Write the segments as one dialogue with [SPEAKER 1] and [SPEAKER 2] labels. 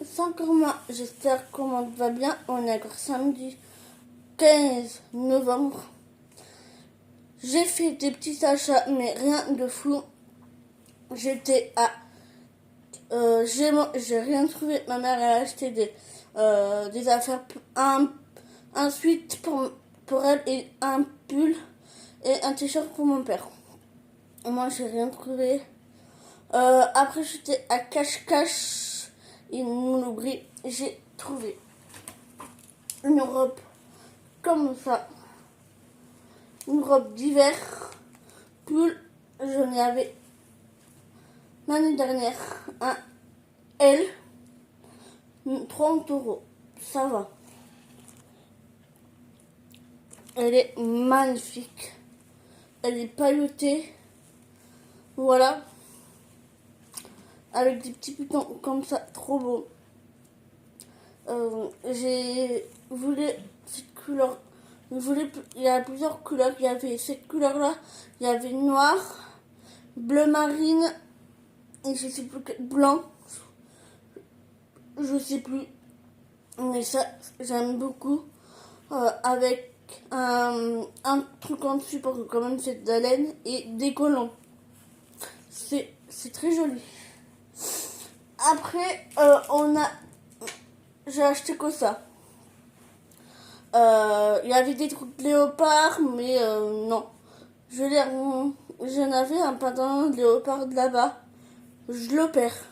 [SPEAKER 1] c'est encore moi. J'espère que tout va bien. On est encore samedi 15 novembre. J'ai fait des petits achats, mais rien de fou. J'étais à j'ai rien trouvé. Ma mère a acheté des affaires, un sweat pour elle et un pull et un t-shirt pour mon père. Moi, j'ai rien trouvé. Après, j'étais à Cache-Cache et Moulobri. J'ai trouvé une robe comme ça. Une robe d'hiver. Pull, j'en avais l'année dernière un L. 30 euros. Ça va. Elle est magnifique. Elle est pailletée. Voilà. Avec des petits boutons comme ça. Trop beau. J'ai voulu cette couleur. Il y a plusieurs couleurs. Il y avait cette couleur-là. Il y avait noir, bleu marine et je sais plus blanc. Je sais plus. Mais ça, j'aime beaucoup. Avec un truc en dessus pour que quand même c'est de la laine et des collants. C'est très joli. Après, j'ai acheté que ça. Il y avait des trucs de léopard, mais non. J'en avais un pantalon de léopard de là-bas. Je le perds.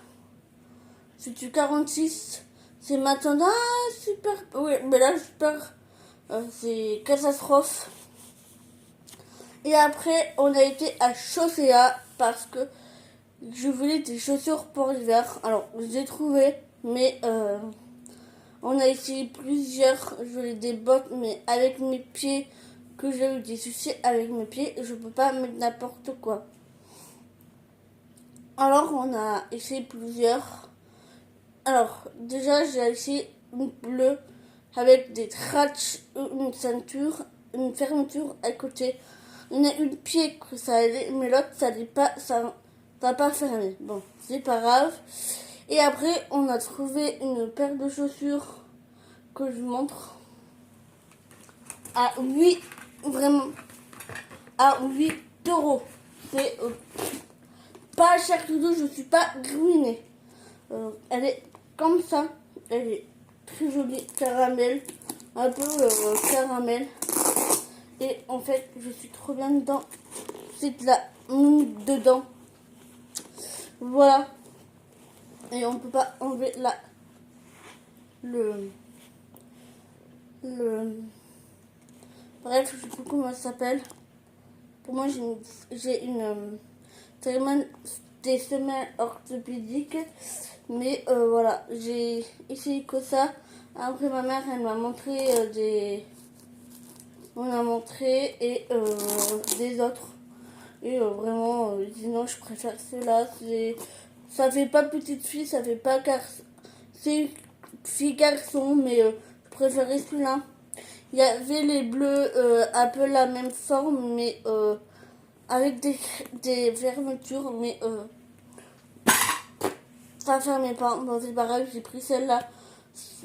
[SPEAKER 1] C'est du 46. C'est maintenant. Ah, super. Oui, mais là, je perds. C'est catastrophe. Et après, on a été à Chaussea parce que je voulais des chaussures pour l'hiver. Alors, j'ai trouvé, mais on a essayé plusieurs. Je voulais des bottes, mais avec mes pieds, que j'ai eu des soucis avec mes pieds, je peux pas mettre n'importe quoi. Alors, on a essayé plusieurs. Alors, déjà, j'ai essayé une bleue avec des scratchs, une ceinture, une fermeture à côté. Il y en a une pied que ça allait, mais l'autre, ça allait pas, ça va pas fermer. Bon, c'est pas grave. Et après, on a trouvé une paire de chaussures que je montre à 8, vraiment, à 8 euros. C'est pas cher du tout, je suis pas ruinée. Elle est comme ça, elle est très jolie, caramel, un peu caramel. Et en fait, je suis trop bien dedans. C'est de la mousse dedans. Voilà. Et on peut pas enlever le bref, je sais plus comment ça s'appelle. Pour moi, j'ai des semelles orthopédiques. Mais voilà, j'ai essayé que ça. Après, ma mère, elle m'a montré on a montré et des autres. Et vraiment, je dis non, je préfère ceux-là. Ça fait pas petite fille, ça fait pas garçon. C'est fille garçon, mais je préférais celui-là. Il y avait les bleus un peu la même forme, mais avec des fermetures, mais ça fermait pas. Bon, c'est pareil, j'ai pris celle-là.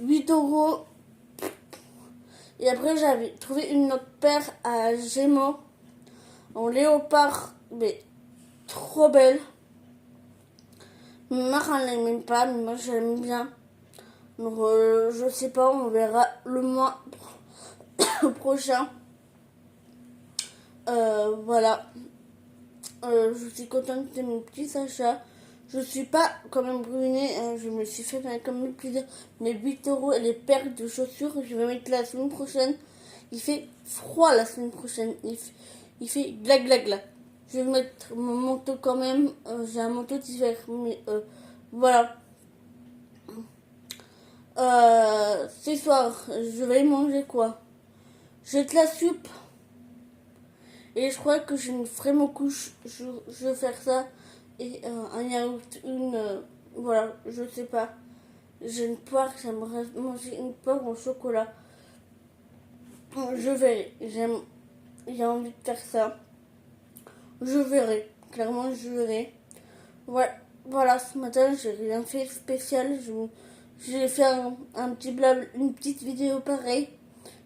[SPEAKER 1] 8 euros. Et après, j'avais trouvé une autre paire à Gémeaux en léopard, mais trop belle. Ma mère, elle l'aime pas, mais moi, j'aime bien. Donc, je sais pas, on verra le mois prochain. Voilà. Je suis contente de mes petits achats. Je suis pas quand même ruinée. Je me suis fait quand même plaisir. Mes 8 euros et les paires de chaussures, je vais mettre la semaine prochaine. Il fait froid la semaine prochaine. Il fait gla. Je vais mettre mon manteau quand même. J'ai un manteau d'hiver. Mais voilà. Ce soir, je vais manger quoi? J'ai de la soupe. Et je crois que je me ferai mon couche. Je vais faire ça. Et un yaourt, voilà, je sais pas. J'ai une poire, j'aimerais manger une poire au chocolat. Je verrai. J'ai envie de faire ça. Je verrai. Clairement, je verrai. Ouais. voilà, ce matin, j'ai rien fait de spécial. J'ai fait une petite vidéo pareille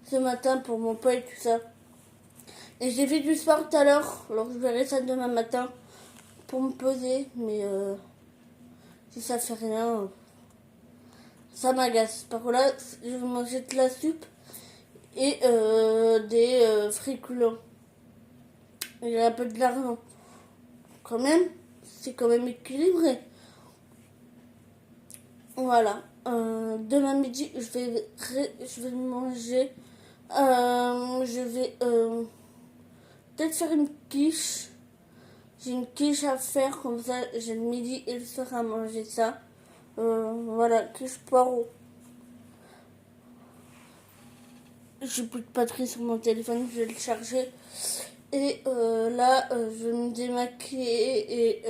[SPEAKER 1] ce matin pour mon poids et tout ça. Et j'ai fait du sport tout à l'heure, alors je verrai ça demain matin pour me poser. Mais si ça fait rien, ça m'agace. Par contre, là, je vais manger de la soupe et des friculants. Il y a un peu de l'argent. Quand même, c'est quand même équilibré. Voilà. Demain midi, je vais manger. Je vais peut-être faire une quiche. J'ai une quiche à faire, comme ça j'ai le midi et le soir à manger ça. Voilà, quiche poireau. J'ai plus de batterie sur mon téléphone, je vais le charger. Et là, je vais me démaquiller et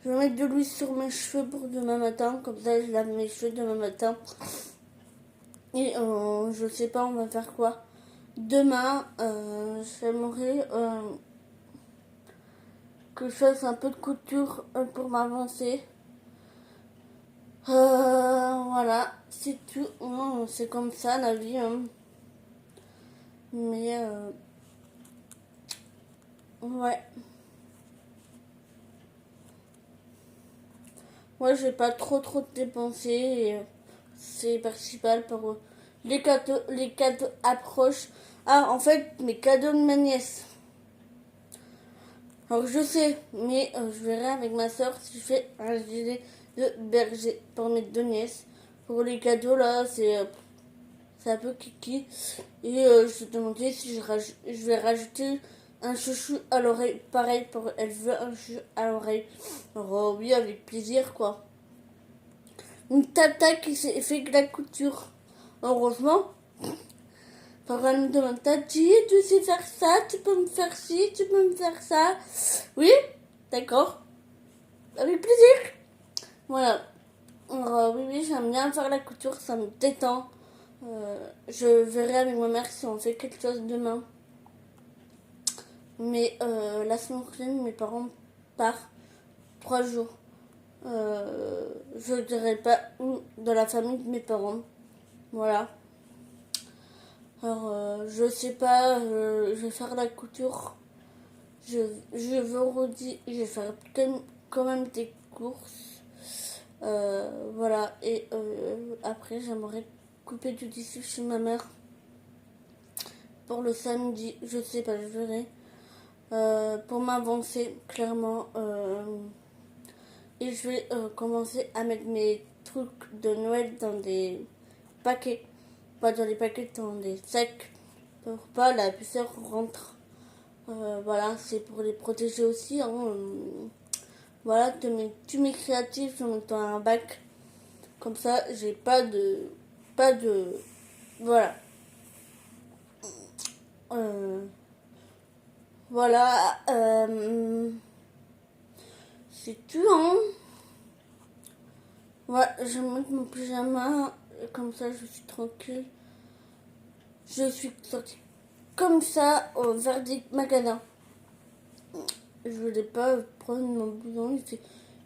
[SPEAKER 1] je vais mettre de l'huile sur mes cheveux pour demain matin. Comme ça, je lave mes cheveux demain matin. Et je sais pas, on va faire quoi. Demain, j'aimerais que je fasse un peu de couture pour m'avancer. Voilà, c'est tout. C'est comme ça la vie. Hein. Mais ouais. Moi, j'ai pas trop dépensé. Et, c'est principal pour les cadeaux approchent. Ah, en fait, mes cadeaux de ma nièce. Alors je sais, mais je verrai avec ma soeur si je fais un gilet de berger pour mes deux nièces. Pour les cadeaux là, c'est un peu kiki. Et je te demandais si je vais rajouter un chouchou à l'oreille. Pareil, pour elle veut un chouchou à l'oreille. Alors oui, avec plaisir quoi. Une tata qui s'est fait de la couture. Heureusement. Par elle me demande, Tati, tu sais faire ça, tu peux me faire ci, tu peux me faire ça. Oui, d'accord. Avec plaisir. Voilà. Alors, oui, j'aime bien faire la couture, ça me détend. Je verrai avec ma mère si on fait quelque chose demain. Mais la semaine prochaine, mes parents partent 3 jours. Je dirais pas où, dans la famille de mes parents. Voilà. Alors, je sais pas, je vais faire la couture. Je veux redire, je vais faire quand même des courses. Voilà, et après, j'aimerais couper du tissu chez ma mère pour le samedi. Je sais pas, je verrai. Pour m'avancer, clairement. Et je vais commencer à mettre mes trucs de Noël dans des paquets. Pas dans les paquets, dans des sacs. Pour pas la puceur rentre. Voilà, c'est pour les protéger aussi. Hein. Voilà, tu mets créatif, je mets dans un bac. Comme ça, j'ai pas de. Pas de. Voilà. Euh, voilà. C'est tout, hein. Voilà, je vais mettre mon pyjama. Comme ça, je suis tranquille. Je suis sortie comme ça vers des magasins. Je voulais pas prendre mon blouson.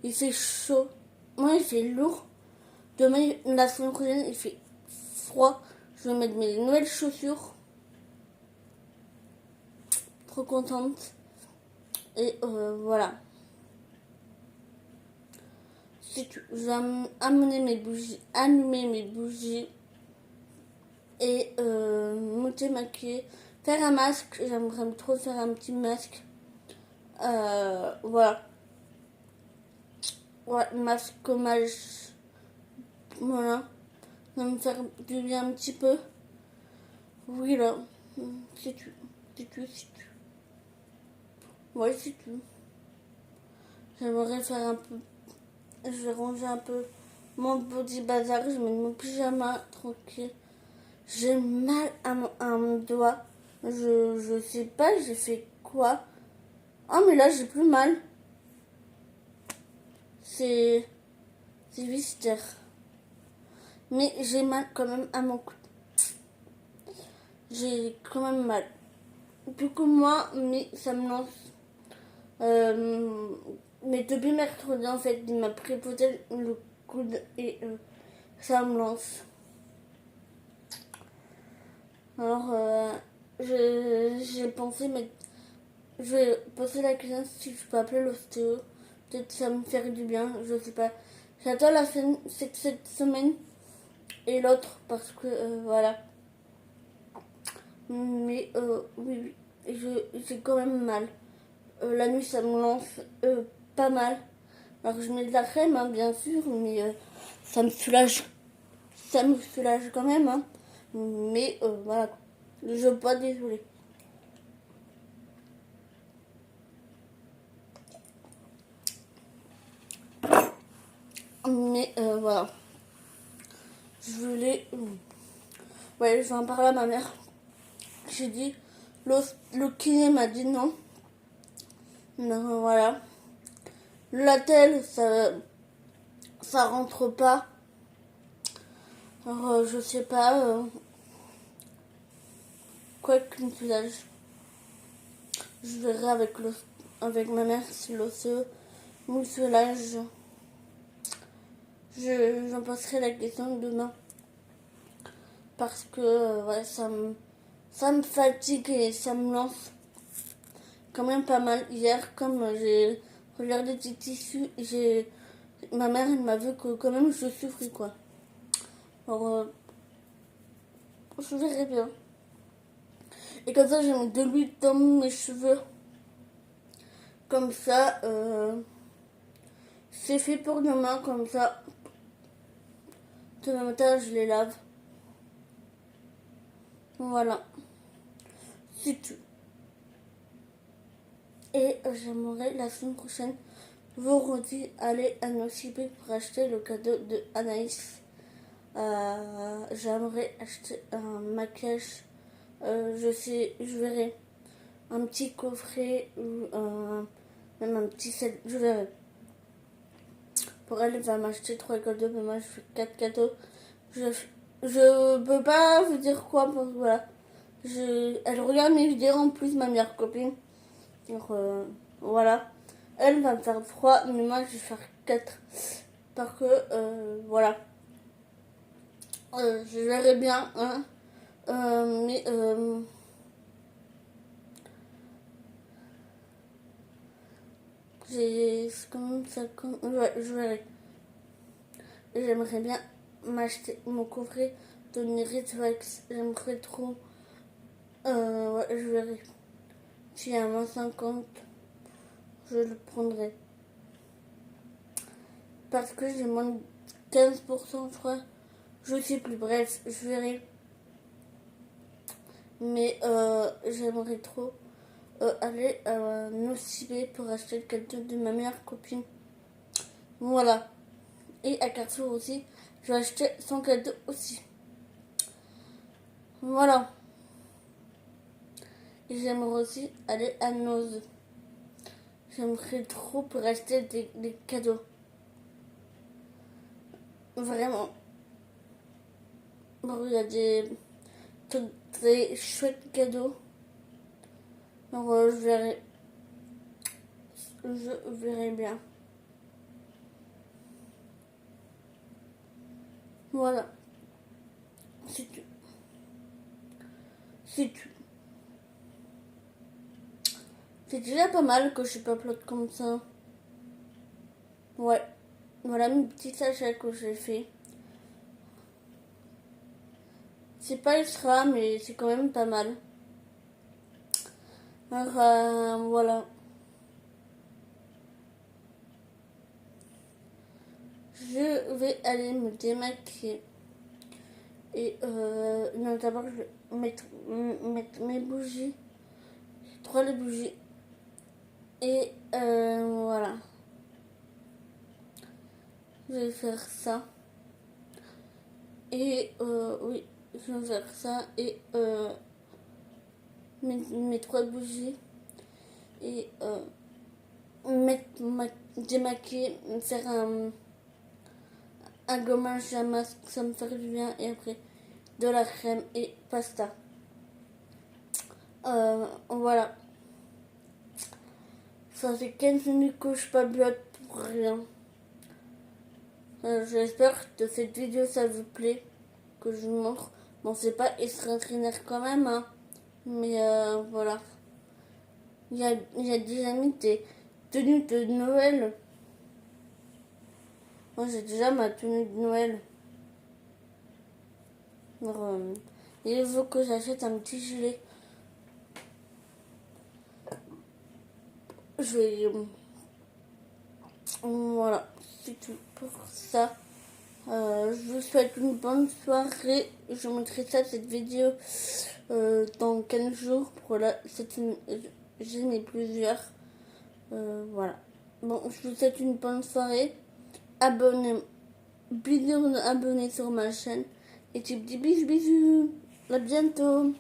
[SPEAKER 1] Il fait chaud. Moi, il fait lourd. Demain, la semaine prochaine, il fait froid. Je vais mettre mes nouvelles chaussures. Trop contente. Et voilà. C'est tout. Je vais amener mes bougies, allumer mes bougies. Et monter, maquiller. Faire un masque. J'aimerais trop faire un petit masque. Voilà. Ouais, masque hommage. Voilà. Ça va me faire du bien un petit peu. Oui, là. C'est tout. C'est tout, c'est tout. Ouais, c'est tout. J'aimerais faire un peu. Je vais ranger un peu mon body bazar. Je mets mon pyjama tranquille. J'ai mal à mon doigt. Je sais pas, j'ai fait quoi. Ah, mais là, j'ai plus mal. C'est viscère. Mais j'ai mal quand même à mon cou. J'ai quand même mal. Plus que moi, mais ça me lance. Mais depuis mercredi, en fait, il m'a préposé le coude et ça me lance. Alors, j'ai pensé, mais je vais poser la question si je peux appeler l'ostéo. Peut-être que ça me ferait du bien, je sais pas. J'attends la fin cette semaine et l'autre parce que voilà. Mais oui, j'ai quand même mal. La nuit, ça me lance pas mal. Alors, je mets de la crème, hein, bien sûr, mais ça me soulage. Ça me soulage quand même, hein. Mais voilà. Je suis pas désolée. Mais voilà. Je voulais. Ouais, je vais en parler à ma mère. J'ai dit. Le kiné m'a dit non. Donc voilà. La telle, ça rentre pas. Alors je sais pas. Quoi qu'une soulage. Je verrai avec ma mère si l'OCE me soulage. J'en passerai la question demain. Parce que ouais, ça me fatigue et ça me lance quand même pas mal. Hier, comme j'ai regardé des tissus, ma mère elle m'a vu que quand même je souffrais quoi. Alors je verrai bien. Et comme ça j'ai mis de l'huile dans mes cheveux. Comme ça, c'est fait pour demain. Comme ça, demain matin je les lave. Voilà, c'est tout. Et j'aimerais la semaine prochaine, vendredi, aller à Nocibé pour acheter le cadeau de Anaïs. J'aimerais acheter un maquillage. Je verrai. Un petit coffret ou même un petit set. Je verrai. Pour elle, elle va m'acheter 3 cadeaux, mais moi je fais 4 cadeaux. Je peux pas vous dire quoi, parce que voilà. Elle regarde mes vidéos en plus, ma meilleure copine. Donc voilà. Elle va me faire 3, mais moi je vais faire 4. Parce que voilà. Je verrai bien. Hein. Mais j'ai quand même ça. Ouais, je verrai. J'aimerais bien m'acheter mon coffret de Nirritwax. J'aimerais trop. Ouais, je verrai. Si à moins 50, je le prendrai. Parce que j'ai moins de 15%, je crois. Je sais plus, bref, je verrai. Mais j'aimerais trop aller à Nocibé pour acheter le cadeau de ma meilleure copine. Voilà. Et à Carrefour aussi, je vais acheter son cadeau aussi. Voilà. Et j'aimerais aussi aller à Noz. J'aimerais trop pour acheter des cadeaux. Vraiment. Bon, il y a des chouettes cadeaux. Donc je verrai bien. Voilà. C'est tout. C'est tout. C'est déjà pas mal que je upload comme ça. Ouais. Voilà mes petits sachets que j'ai fait. C'est pas extra, mais c'est quand même pas mal. Alors, voilà. Je vais aller me démaquiller. Et non, d'abord, je vais mettre mes bougies. Trois les bougies. Et voilà. Je vais faire ça. Et oui, je vais faire ça. Et mes trois bougies. Et démaquiller, faire un gommage à masque, ça me fait du bien. Et après, de la crème et pasta. Voilà. Ça fait 15 minutes que je papote pour rien. J'espère que cette vidéo ça vous plaît, que je vous montre. Bon, c'est pas extraordinaire quand même, hein. Mais voilà. Il y a déjà mis des tenues de Noël. Moi j'ai déjà ma tenue de Noël. Alors, il faut que j'achète un petit gilet. Je vais... voilà, c'est tout pour ça. Je vous souhaite une bonne soirée. Je mettrai cette vidéo dans 15 jours. Pour là, j'ai mis plusieurs. Voilà. Bon, je vous souhaite une bonne soirée. Abonnez sur ma chaîne. Et bisous, bisous. À bientôt.